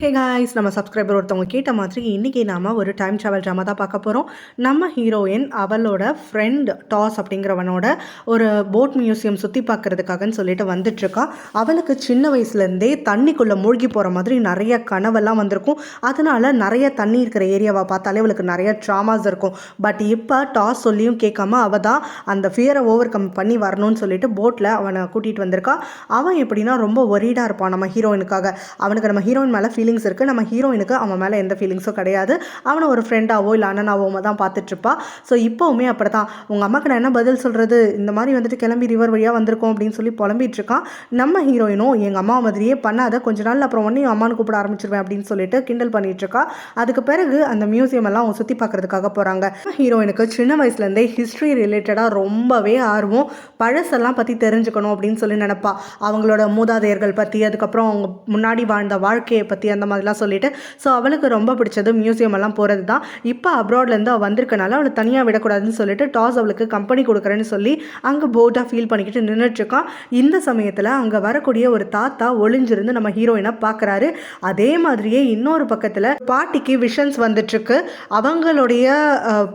Hey guys, நம்ம subscriber ஒருத்தவங்க கேட்ட மாதிரி இன்றைக்கி நாம் ஒரு டைம் ட்ராவல் ட்ராமா தான் பார்க்க போகிறோம். நம்ம ஹீரோயின் அவளோட ஃப்ரெண்ட் டாஸ் அப்படிங்கிறவனோட ஒரு போட் மியூசியம் சுற்றி பார்க்குறதுக்காகன்னு சொல்லிட்டு வந்துட்டுருக்கா. அவளுக்கு சின்ன வயசுலேருந்தே தண்ணிக்குள்ளே மூழ்கி போகிற மாதிரி நிறைய கனவெல்லாம் வந்திருக்கும். அதனால் நிறைய தண்ணி இருக்கிற ஏரியாவை பார்த்தாலே அவளுக்கு நிறைய ட்ராமாஸ் இருக்கும். பட் இப்போ டாஸ் சொல்லியும் கேட்காம அவள் தான் அந்த ஃபியரை ஓவர் கம் பண்ணி வரணும்னு சொல்லிட்டு போட்டில் அவனை கூட்டிகிட்டு வந்திருக்கா. அவன் எப்படின்னா ரொம்ப ஒரீடாக இருப்பான் நம்ம ஹீரோயினுக்காக. அவனுக்கு நம்ம ஹீரோயின் மேலே ஃபீலிங்ஸ் இருக்குது. நம்ம ஹீரோயினுக்கு அவன் மேலே எந்த ஃபீலிங்ஸும் கிடையாது. அவனை ஒரு ஃப்ரெண்டாவோ இல்லை அண்ணனாவோ தான் பார்த்துட்ருப்பா. ஸோ இப்போவுமே அப்படி தான், உங்கள் அம்மாவுக்கு நான் என்ன பதில் சொல்கிறது, இந்த மாதிரி வந்துட்டு கிளம்பி ரிவர் வழியாக வந்திருக்கோம் அப்படின்னு சொல்லி புலம்பிகிட்ருக்கான். நம்ம ஹீரோயினும் எங்கள் அம்மா மாதிரியே பண்ணாத, கொஞ்ச நாள் அப்புறம் ஒன்றே அம்மானு கூப்பிட ஆரம்பிச்சிருவேன் அப்படின்னு சொல்லிட்டு கிண்டல் பண்ணிகிட்ருக்கா. அதுக்கு பிறகு அந்த மியூசியம் எல்லாம் அவங்க சுற்றி பார்க்குறதுக்காக போகிறாங்க. ஹீரோயினுக்கு சின்ன வயசுலேருந்தே ஹிஸ்ட்ரி ரிலேட்டடாக ரொம்பவே ஆர்வம். பழசெல்லாம் பற்றி தெரிஞ்சுக்கணும் அப்படின்னு சொல்லி நினைப்பா. அவங்களோட மூதாதையர்கள் பற்றி, அதுக்கப்புறம் அவங்க முன்னாடி வாழ்ந்த வாழ்க்கையை பற்றி, அந்த மாதிரிலாம் சொல்லிட்டு. ஸோ அவளுக்கு ரொம்ப பிடிச்சது மியூசியம் எல்லாம் போகிறது தான். இப்போ அப்ராட்லேருந்து அவள் வந்திருக்கனால அவளை தனியாக விடக்கூடாதுன்னு சொல்லிட்டு டாஸ் அவளுக்கு கம்பெனி கொடுக்குறேன்னு சொல்லி அங்கே போட்டாக ஃபீல் பண்ணிக்கிட்டு நின்றுட்டுருக்கான். இந்த சமயத்தில் அங்கே வரக்கூடிய ஒரு தாத்தா ஒளிஞ்சிருந்து நம்ம ஹீரோயினை பார்க்குறாரு. அதே மாதிரியே இன்னொரு பக்கத்தில் பாட்டிக்கு விஷன்ஸ் வந்துட்டுருக்கு, அவங்களுடைய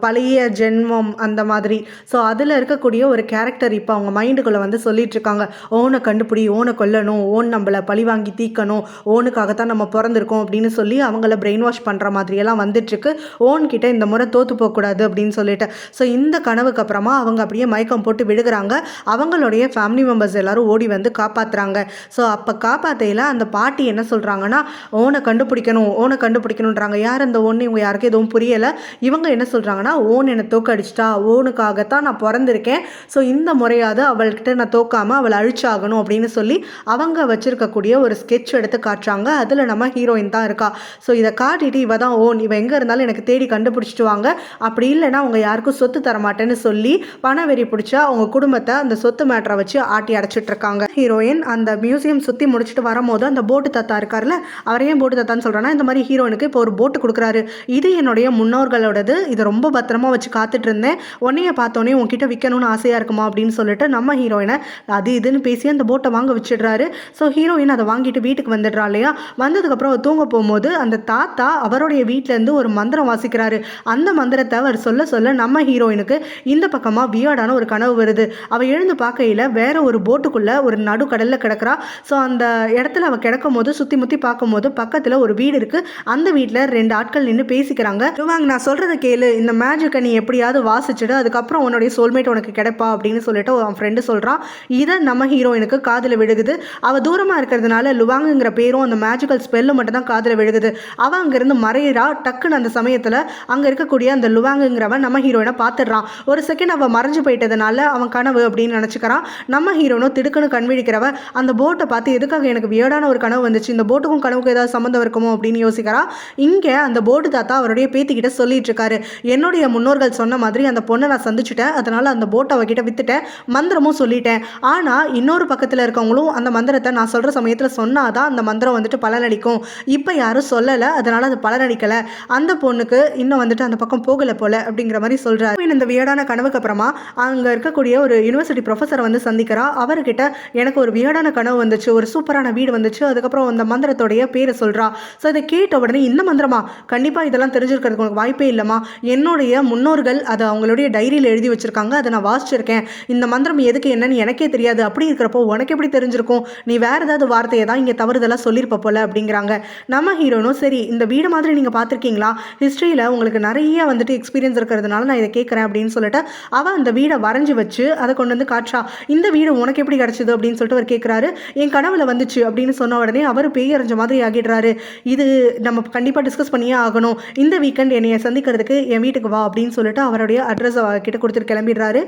பழைய ஜென்மம் அந்த மாதிரி. ஸோ அதில் இருக்கக்கூடிய ஒரு கேரக்டர் இப்போ அவங்க மைண்டுக்குள்ளே வந்து சொல்லிட்டு இருக்காங்க, ஓனை கண்டுபிடி, ஓனை கொல்லணும், ஓன் நம்மளை பழி வாங்கி தீக்கணும், ஓனுக்காகத்தான் நம்ம பிறந்திருக்கோம் அப்படின்னு சொல்லி அவங்கள பிரெயின் வாஷ் பண்ணுற மாதிரியெல்லாம் வந்துட்டுருக்கு. ஓன்கிட்ட இந்த முறை தோற்று போகக்கூடாது அப்படின்னு சொல்லிட்டு. ஸோ இந்த கனவுக்கு அப்புறமா அவங்க அப்படியே மயக்கம் போட்டு விழுகிறாங்க. அவங்களுடைய ஃபேமிலி மெம்பர்ஸ் எல்லாரும் ஓடி வந்து காப்பாற்றுறாங்க. ஸோ அப்போ காப்பாற்றையில் அந்த பாட்டி என்ன சொல்கிறாங்கன்னா, ஓனை கண்டுபிடிக்கணும், ஓனை கண்டுபிடிக்கணுன்றாங்க. யார் அந்த ஒன்று, இவங்க யாருக்கும் எதுவும் புரியலை. இவங்க என்ன சொல்கிறாங்கன்னா, ஓன் என்னை தோக்கடிச்சிட்டா, ஓனுக்காகத்தான் நான் பிறந்திருக்கேன், ஸோ இந்த முறையாவது அவள்கிட்ட நான் தோக்காமல் அவளை அழிச்சாகணும் அப்படின்னு சொல்லி அவங்க வச்சுருக்கக்கூடிய ஒரு ஸ்கெட்ச் எடுத்து காட்டுறாங்க. அதில் நம்ம ஹீரோயின் தான் இருக்கா. ஸோ இதை காட்டிட்டு இவ தான் ஓன், இவ எங்கே இருந்தாலும் எனக்கு தேடி கண்டுபிடிச்சிட்டு வாங்க, அப்படி இல்லைன்னா அவங்க யாருக்கும் சொத்து தரமாட்டேன்னு சொல்லி பணவெறி பிடிச்சா அவங்க குடும்பத்தை அந்த சொத்து மேட்டரை வச்சு ஆட்டி அடைச்சிட்டு இருக்காங்க. ஹீரோயின் அந்த மியூசியம் சுற்றி முடிச்சுட்டு வரும்போது அந்த போட்டு தாத்தா இருக்கார்ல, அவரையும் போட்டு தாத்தான்னு சொல்கிறான்னா, இந்த மாதிரி ஹீரோயினுக்கு இப்போ ஒரு போட்டு கொடுக்குறாரு. இது என்னுடைய முன்னோர்களோடது, இதை ரொம்ப பத்திரமா வச்சு காத்துட்டு இருந்தேன், உன்னைய பார்த்தோன்னே உன்கிட்ட விற்கணும்னு ஆசையாக இருக்குமா அப்படின்னு சொல்லிட்டு நம்ம ஹீரோயினை அது இதுன்னு பேசி அந்த போட்டை வாங்க வச்சிடுறாரு. ஸோ ஹீரோயின் அதை வாங்கிட்டு வீட்டுக்கு வந்துடுறா இல்லையா. வந்ததுக்கப்புறம் தூங்க போகும்போது அந்த தாத்தா அவருடைய வீட்டிலேருந்து ஒரு மந்திரம் வாசிக்கிறாரு. அந்த மந்திரத்தை அவர் சொல்ல சொல்ல நம்ம ஹீரோயினுக்கு இந்த பக்கமாக வியர்டான ஒரு கனவு வருது. அவள் எழுந்து பார்க்கையில் வேற ஒரு போட்டுக்குள்ளே ஒரு நடுக்கடலில் கிடக்கிறா. ஸோ அந்த இடத்துல அவள் கிடக்கும் போது சுற்றி முற்றி பார்க்கும்போது பக்கத்தில் ஒரு வீடு இருக்குது. அந்த வீட்டில் 2 ஆட்கள் நின்று பேசிக்கிறாங்க. வாங்க, நான் சொல்கிறத கேளு, இந்த மேஜிக்கை நீ எப்படியாவது வாசிச்சுடு, அதுக்கப்புறம் உன்னுடைய சோல்மேட் உனக்கு கிடைப்பா அப்படின்னு சொல்லிட்டு அவன் ஃப்ரெண்டு சொல்கிறான். இதை நம்ம ஹீரோயினுக்கு காதில் விழுகுது. அவள் தூரமாக இருக்கிறதுனால லுவாங்குங்கிற பேரும் அந்த மேஜிக்கல் ஸ்பெல்லும் மட்டும் தான் காதில் விழுகுது. அவன் அங்கேருந்து மறையிறா. டக்குன்னு அந்த சமயத்தில் அங்கே இருக்கக்கூடிய அந்த லுவாங்குங்கிறவன் நம்ம ஹீரோயினை பார்த்துடுறான். ஒரு செகண்ட் அவள் மறைஞ்சு போயிட்டதுனால அவன் கனவு அப்படின்னு நினச்சிக்கிறான். நம்ம ஹீரோனும் திடுக்குன்னு கண்விழிக்கிறவ அந்த போட்டை பார்த்து எதுக்காக எனக்கு வியர்டான ஒரு கனவு வந்துச்சு, இந்த போட்டுக்கும் கனவுக்கும் ஏதாவது சம்மந்தம் இருக்குமோ அப்படின்னு யோசிக்கிறா. இங்கே அந்த போட்டு தாத்தா அவருடைய பேத்திக்கிட்ட சொல்லிட்டு இருக்காரு, என்னுடைய முன்னோர்கள் சொன்ன மாதிரி அந்த பொண்ணை நான் சந்திச்சுட்டேன், அதனால் அந்த போட்டை அவகிட்ட வித்துட்டேன், மந்திரமும் சொல்லிட்டேன். ஆனால் இன்னொரு பக்கத்தில் இருக்கவங்களும் அந்த மந்திரத்தை நான் சொல்கிற சமயத்தில் சொன்னாதான் அந்த மந்திரம் வந்துட்டு பலனளிக்கும். இப்போ யாரும் சொல்லலை, அதனால் அது பலனளிக்கலை, அந்த பொண்ணுக்கு இன்னும் வந்துட்டு அந்த பக்கம் போகலை போல அப்படிங்கிற மாதிரி சொல்கிறார். இந்த வியர்டான கனவுக்கு அப்புறமா அங்கே இருக்கக்கூடிய ஒரு யூனிவர்சிட்டி ப்ரொஃபஸரை வந்து சந்திக்கிறா. அவர்கிட்ட எனக்கு ஒரு வியர்டான கனவு வந்துச்சு, ஒரு சூப்பரான வீடு வந்துச்சு, அதுக்கப்புறம் அந்த மந்திரத்தோடைய பேரை சொல்கிறா. ஸோ இதை கேட்ட உடனே, இந்த மந்திரமா, கண்டிப்பாக இதெல்லாம் தெரிஞ்சிருக்கிறதுக்கு உனக்கு வாய்ப்பே இல்லைம்மா, என்னுடைய முன்னோர்கள் அதை அவங்களுடைய டைரியில் எழுதி வச்சுருக்காங்க, அதை நான் வாசிச்சிருக்கேன், இந்த மந்திரம் எதுக்கு என்னன்னு எனக்கே தெரியாது, அப்படி இருக்கிறப்போ உனக்கு எப்படி தெரிஞ்சிருக்கும், நீ வேறு ஏதாவது வார்த்தையை தான் இங்கே தவறுதலாக சொல்லியிருப்ப போல அப்படிங்கிறாங்க. நம்ம ஹீரோனும் சரி, இந்த வீடு மாதிரி நீங்கள் பார்த்துருக்கீங்களா, ஹிஸ்ட்ரியில் உங்களுக்கு நிறைய வந்துட்டு எக்ஸ்பீரியன்ஸ் இருக்கிறதுனால நான் இதை கேட்குறேன் அப்படின்னு சொல்லிட்டு அவள் அந்த வீடை வரைஞ்சி வச்சு அதை கொண்டு வந்து காட்டுறா. இந்த வீடு உனக்கு எப்படி கிடச்சிது அப்படின்னு சொல்லிட்டு அவர் கேட்குறாரு. என் கனவுல வந்துச்சு அப்படின்னு சொன்ன உடனே அவர் பேயறிஞ்ச மாதிரி ஆகிடுறாரு. இது நம்ம கண்டிப்பாக டிஸ்கஸ் பண்ணியே ஆகணும், இந்த வீக்கெண்ட் என்னைய சந்திக்கிறதுக்கு என் வீட்டுக்கு வா அப்படின்னு சொல்லிட்டு அவருடைய அட்ரஸ் கிட்ட கொடுத்துட்டு கிளம்பிடுறாரு.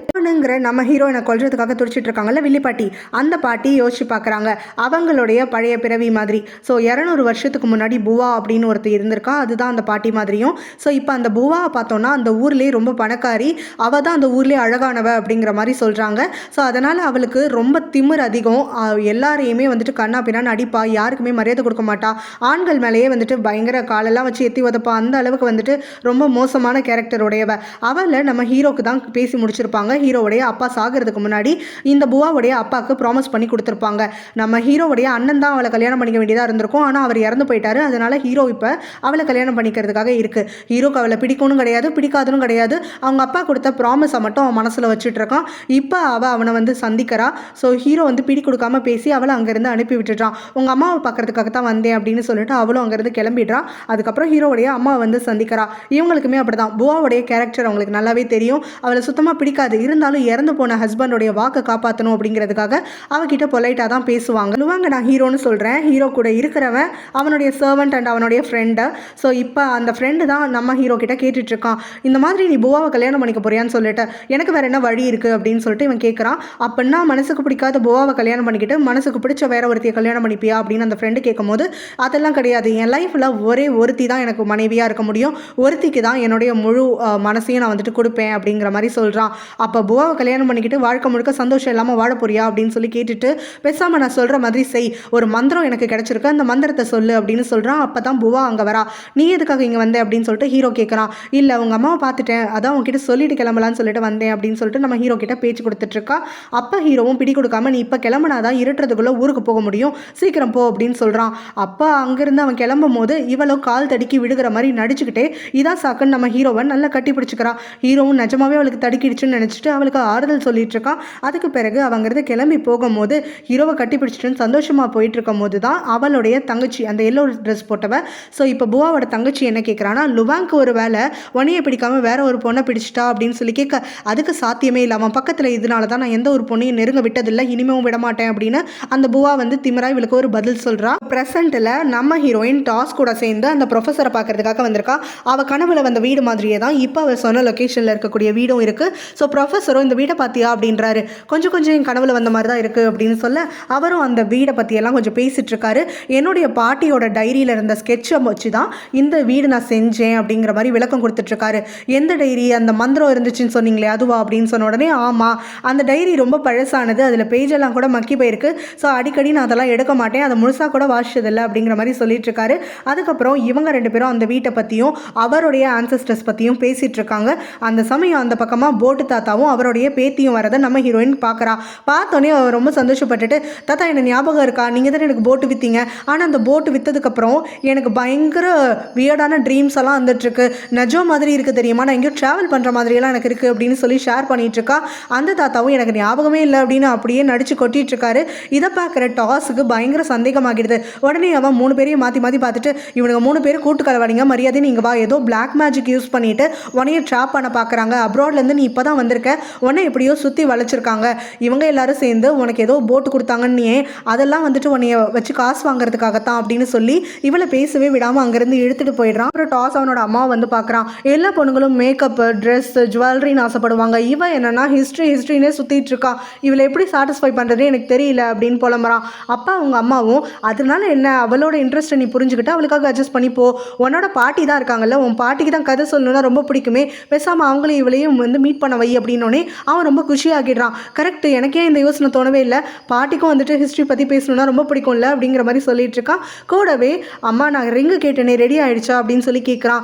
நம்ம ஹீரோயினை கொல்றதுக்காக துடிச்சிட்டு இருக்காங்கல்ல வில்லி பாட்டி, அந்த பாட்டி யோசிச்சு பார்க்குறாங்க அவங்களுடைய பழைய பிறவி மாதிரி. ஸோ 200 வருஷத்துக்கு முன்னாடி புவா அப்படின்னு ஒருத்தர் இருந்திருக்கா, அதுதான் அந்த பாட்டி மாதிரியும். ஸோ இப்போ அந்த புவாவை பார்த்தோன்னா அந்த ஊர்லேயே ரொம்ப பணக்காரி, அவள் தான் அந்த ஊர்லேயே அழகானவ அப்படிங்கிற மாதிரி சொல்கிறாங்க. ஸோ அதனால் அவளுக்கு ரொம்ப திமிர் அதிகம், எல்லாரையுமே வந்துட்டு கண்ணா பின்னான்னு அடிப்பா, யாருக்குமே மரியாதை கொடுக்க மாட்டா, ஆண்கள் மேலேயே வந்துட்டு பயங்கர காலெல்லாம் வச்சு எத்தி உதப்பா, அந்த அளவுக்கு வந்துட்டு ரொம்ப மோசமான கேரக்டர் உடையவ. அவளை நம்ம ஹீரோக்கு தான் பேசி முடிச்சிருப்பாங்க. ஹீரோவுடைய அப்பா சாகிறதுக்கு முன்னாடி இந்த புவாவுடைய அப்பாவுக்கு ப்ராமிஸ் பண்ணி கொடுத்துருப்பாங்க. நம்ம ஹீரோவுடைய அண்ணன் தான் அவளை கல்யாணம் பண்ணிக்க வேண்டியதாக இருந்திருக்கும், ஆனால் அவர் இறந்து போயிட்டாரு. அதனால ஹீரோ இப்போ அவளை கல்யாணம் பண்ணிக்கிறதுக்காக இருக்கு. ஹீரோக்கு அவளை பிடிக்கணும் கிடையாது, பிடிக்காதுன்னு கிடையாது. அவங்க அப்பா கொடுத்த ப்ராமிஸை மட்டும் அவன் மனசில் வச்சுட்டு இருக்கான். இப்போ அவனை வந்து சந்திக்கிறா. ஸோ ஹீரோ வந்து பிடி கொடுக்காம பேசி அவளை அங்கேருந்து அனுப்பி விட்டுட்டான். உங்கள் அம்மாவை பார்க்கறதுக்காக தான் வந்தேன் அப்படின்னு சொல்லிட்டு அவளும் அங்கேருந்து கிளம்பிடுறான். அதுக்கப்புறம் ஹீரோவுடைய அம்மா வந்து சந்திக்கிறா. இவங்களுக்குமே அப்படிதான். புவாவுடைய கேரக்டர் அவங்களுக்கு நல்லாவே தெரியும். அவளை சுத்தமாக பிடிக்காது. இருந்தாலும் இறந்து போன ஹஸ்பண்டோடைய வாக்கை காப்பாற்றணும் அப்படிங்கிறதுக்காக அவகிட்ட பொலைட்டாக தான் பேசுவாங்க. சொல்லுவாங்க நான் ஹீரோன்னு சொல்கிறேன், ஹீரோ கூட இருக்கிறவன் அவனுடைய சர்வெண்ட் அண்ட் அவனுடைய ஃப்ரெண்டு. ஸோ இப்போ அந்த ஃப்ரெண்டு தான் நம்ம ஹீரோ கிட்ட கேட்டுட்ருக்கான், இந்த மாதிரி நீ புவாவை கல்யாணம் பண்ணிக்க போறியான்னு சொல்லிட்டு எனக்கு வேறு என்ன வழி இருக்குது அப்படின்னு சொல்லிட்டு இவன் கேட்குறான். அப்படின்னா மனசுக்கு பிடிக்காத புவாவை கல்யாணம் பண்ணிக்கிட்டு மனசுக்கு பிடிச்ச வேற ஒருத்தியை கல்யாணம் பண்ணிப்பியா அப்படின்னு அந்த ஃப்ரெண்டு கேட்கும்போது, அதெல்லாம் கிடையாது, என் லைஃப்பில் ஒரே ஒருத்தி தான் எனக்கு மனைவியாக இருக்க முடியும், ஒருத்திக்கு தான் என்னுடைய முழு மனசையும் நான் வந்துட்டு கொடுப்பேன் அப்படிங்கிற மாதிரி சொல்கிறான். அப்போ புவாவை கல்யாணம் பண்ணிக்கிட்டு வாழ்க்கை முழுக்க சந்தோஷம் இல்லாமல் வாழ போறியா அப்படின்னு சொல்லி கேட்டுட்டு, பேசாமல் நான் சொல்கிற மாதிரி செய், ஒரு மந்திரம் எனக்கு கிடச்சிருக்கு, அந்த மந்திரத்தை சொல்லு அப்படின்னு சொல்கிறான். அப்போ தான் புவா அங்கே வரா. நீ எதுக்காக இங்கே வந்தேன் அப்படின்னு சொல்லிட்டு ஹீரோ கேட்குறான். இல்லை உங்கள் அம்மாவை பார்த்துட்டேன், அதான் உங்ககிட்ட சொல்லிட்டு கிளம்பலான்னு சொல்லிட்டு வந்தேன் அப்படின்னு சொல்லிட்டு நம்ம ஹீரோ கிட்ட பேச்சு கொடுத்துட்ருக்கா. அப்போ ஹீரோவும் பிடி கொடுக்காம, நீ இப்போ கிளம்புனாதான் இருட்டுறதுக்குள்ளே ஊருக்கு போக முடியும், சீக்கிரம் போ அப்படின்னு சொல்கிறான். அப்போ அங்கேருந்து அவன் கிளம்பும் போது இவளோ கால் தடுக்கி விடுகிற மாதிரி நடிச்சுக்கிட்டே இதான் சாக்குன்னு நம்ம ஹீரோவை நல்லா கட்டி பிடிச்சிக்கிறான். ஹீரோவும் நிஜமாவே அவளுக்கு தடுக்கிடுச்சுன்னு நினச்சிட்டு அவளுக்கு ஆறுதல் சொல்லிட்டு இருக்கான். அதுக்கு பிறகு அவங்கிறது கிளம்பி போகும்போது ஹீரோவை கட்டி பிடிச்சிட்டுன்னு சந்தோஷமாக போயிட்டு இருக்கும் போது தான் அவளுடைய தங்கச்சி, அந்த எல்லோ ட்ரெஸ் போட்டவ, ஸோ இப்போ புவாவோட தங்கச்சி என்ன கேட்குறான்னா, லுவாங்க்கு ஒரு வேலை ஒன்னையை பிடிக்காம வேற ஒரு பொண்ணை பிடிச்சிட்டா அப்படின்னு சொல்லி கேட்க, அதுக்கு சாத்தியமே இல்லை, அவன் பக்கத்தில் இதனால தான் நான் எந்த ஒரு பொண்ணையும் நெருங்க விட்டதில்லை, இனிமேவும் விட மாட்டேன் அப்படின்னு அந்த புவா வந்து திமிரா இவளுக்கு ஒரு பதில் சொல்கிறா. ப்ரெசென்ட்டில் நம்ம ஹீரோயின் டாஸ் கூட சேர்ந்து அந்த ப்ரொஃபஸரை பார்க்கறதுக்காக வந்திருக்கா. அவள் கனவுல வந்த வீடு மாதிரியே தான் இப்போ அவள் சொன்ன லொக்கேஷனில் இருக்கக்கூடிய வீடும் இருக்குது. ஸோ ப்ரொஃபஸரும் இந்த வீடை பார்த்தியா அப்படின்றாரு. கொஞ்சம் என் கனவுல வந்த மாதிரி தான் இருக்குது அப்படின்னு சொல்ல, அவரும் அந்த வீடை பற்றியெல்லாம் கொஞ்சம் பேசிகிட்டு இருக்காரு. என்னுடைய பாட்டியோட டைரியில் இருந்த ஸ்கெட்சை வச்சு தான் இந்த வீடு நான் செஞ்சேன் அப்படிங்கிற மாதிரி விளக்கம் கொடுத்துட்ருக்காரு. எந்த டைரி, அந்த மந்திரம் இருந்துச்சுன்னு சொன்னீங்களே அதுவா அப்படின்னு சொன்ன உடனே, ஆமாம் அந்த டைரி ரொம்ப பழசானது, அதில் பேஜெல்லாம் கூட மக்கி போயிருக்கு, ஸோ அடிக்கடி நான் அதெல்லாம் எடுக்க மாட்டேன், அதை முழுசாக கூட வாசிச்சதில்லை அப்படிங்கிற மாதிரி சொல்லிட்டு இருக்காரு. அதுக்கப்புறம் இவங்க ரெண்டு பேரும் அந்த வீட்டை பற்றியும் அவருடைய ஆன்சஸ்டர்ஸ் பற்றியும் பேசிகிட்டு இருக்காங்க. அந்த சமயம் அந்த பக்கமாக போட்டு தாத்தாவும் அவருடைய பேத்தியும் வரதை நம்ம ஹீரோயின் பார்க்குறா. பார்த்தோன்னே அவர் ரொம்ப சந்தோஷப்பட்டுட்டு, தாத்தா என்ன ஞாபகம் இருக்கா, நீங்கள் தானே எனக்கு போட்டு விற்றீங்க, ஆனால் அந்த போட்டு விற்றதுக்கப்புறம் எனக்கு பயங்கர வியர்டான ட்ரீம்ஸ் எல்லாம் வந்துட்டுருக்கு, நிஜம் மாதிரி இருக்குது தெரியுமா, நான் எங்கேயும் ட்ராவல் பண்ணுற மாதிரியெல்லாம் எனக்கு இருக்குது அப்படின்னு சொல்லி ஷேர் பண்ணிகிட்ருக்கா. அந்த தாத்தாவும் எனக்கு ஞாபகமே இல்லை அப்படின்னு அப்படியே நடிச்சு கொட்டிகிட்ருக்காரு. இதை பார்க்குற டாஸுக்கு பயங்கர சந்தேகமாகிடுது. உடனே அவன் 3 பேரையும் மாற்றி பார்த்துட்டு, இவனுங்க 3 பேரும் கூட்டுக்கலவாடிங்க, மரியாதை நீங்கள் வா, ஏதோ பிளாக் மேஜிக் யூஸ் பண்ணிவிட்டு உன்னைய ட்ராப் பண்ண பார்க்குறாங்க, அப்ராட்லேருந்து நீ இப்போ தான் வந்திருக்க, உன்னை எப்படியோ சுற்றி வளைச்சிருக்காங்க, இவங்க எல்லாரும் சேர்ந்து உனக்கு ஏதோ போட்டு கொடுத்தாங்கன்னு, அதெல்லாம் வந்துட்டு உன்னைய வச்சு காசு வாங்குறதுக்காகத்தான் அப்படின்னு சொல்லி இவளை பேசவே விடாமல் அங்கேருந்து இழுத்துட்டு போயிடுறான். அப்புறம் டாஸ் அவனோட அம்மாவை வந்து பார்க்குறான். எல்லா பொண்ணுங்களும் மேக்கப், ட்ரெஸ், ஜுவல்லரின்னு ஆசைப்படுவாங்க, இவன் என்னன்னா ஹிஸ்ட்ரினே சுற்றிட்டு இருக்கா, இவளை எப்படி சாட்டிஸ்ஃபை பண்ணுறது எனக்கு தெரியல அப்படின்னு புலம்புறான். அப்பா அவங்க அம்மாவும், அதனால என்ன, அவளோட இன்ட்ரெஸ்ட்டை நீ புரிஞ்சுக்கிட்டு அவளுக்காக அட்ஜஸ்ட் பண்ணிப்போ, உன்னோட பாட்டி தான் இருக்காங்கல்ல, உன் பாட்டிக்கு தான் கதை சொல்லணும்னா ரொம்ப பிடிக்குமே, பேசாமல் அவங்களையும் இவளையும் வந்து மீட் பண்ண வை அப்படின்னோடனே அவன் ரொம்ப குஷியாகிடுறான். கரெக்ட், எனக்கே இந்த யோசனை தோணவே இல்லை, பாட்டிக்கும் வந்துட்டு ஹிஸ்ட்ரி பற்றி பேசணுன்னா ரொம்ப பிடிக்கும்ல அப்படிங்கிற மாதிரி சொல்லிட்டு இருக்கான். கூடவே அம்மா நான் ரிங்கு கேட்டேனே ரெடி ஆகிடுச்சா அப்படின்னு சொல்லி கேட்குறான்.